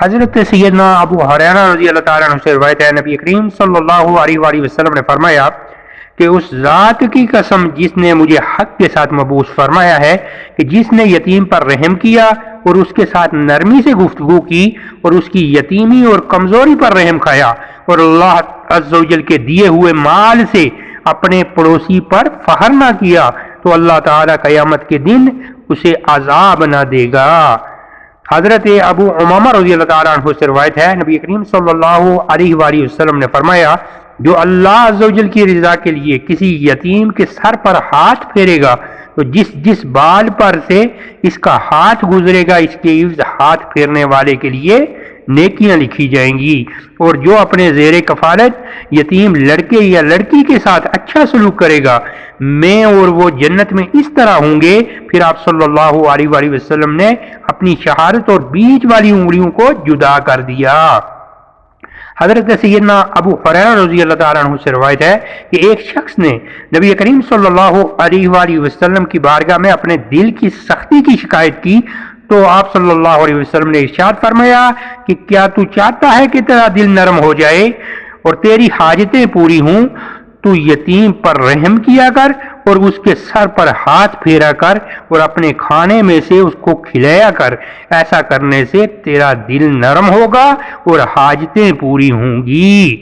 حضرت سیدنا ابو ہریرہ رضی اللہ تعالیٰ عنہ سے روایت ہے، نبی کریم صلی اللہ علیہ وآلہ وسلم نے فرمایا کہ اس ذات کی قسم جس نے مجھے حق کے ساتھ مبعوث فرمایا ہے کہ جس نے یتیم پر رحم کیا اور اس کے ساتھ نرمی سے گفتگو کی اور اس کی یتیمی اور کمزوری پر رحم کھایا اور اللہ عز و جل کے دیے ہوئے مال سے اپنے پڑوسی پر فخر نہ کیا تو اللہ تعالیٰ قیامت کے دن اسے عذاب نہ دے گا۔ حضرت ابو امامہ رضی اللہ تعالیٰ عنہ سے روایت ہے، نبی کریم صلی اللہ علیہ وآلہ وسلم نے فرمایا جو اللہ عز و جل کی رضا کے لیے کسی یتیم کے سر پر ہاتھ پھیرے گا تو جس بال پر سے اس کا ہاتھ گزرے گا اس کے عوض ہاتھ پھیرنے والے کے لیے نیکیاں لکھی جائیں گی، اور جو اپنے زیر کفالت یتیم لڑکے یا لڑکی کے ساتھ اچھا سلوک کرے گا میں اور وہ جنت میں اس طرح ہوں گے۔ پھر آپ صلی اللہ علیہ وآلہ وسلم نے اپنی شہادت اور بیچ والی انگلیوں کو جدا کر دیا۔ حضرت سیدنا ابو ہریرہ رضی اللہ تعالیٰ عنہ سے روایت ہے کہ ایک شخص نے نبی کریم صلی اللہ علیہ وآلہ وسلم کی بارگاہ میں اپنے دل کی سختی کی شکایت کی تو آپ صلی اللہ علیہ وسلم نے ارشاد فرمایا کہ کیا تو چاہتا ہے کہ تیرا دل نرم ہو جائے اور تیری حاجتیں پوری ہوں؟ تو یتیم پر رحم کیا کر اور اس کے سر پر ہاتھ پھیرا کر اور اپنے کھانے میں سے اس کو کھلایا کر، ایسا کرنے سے تیرا دل نرم ہوگا اور حاجتیں پوری ہوں گی۔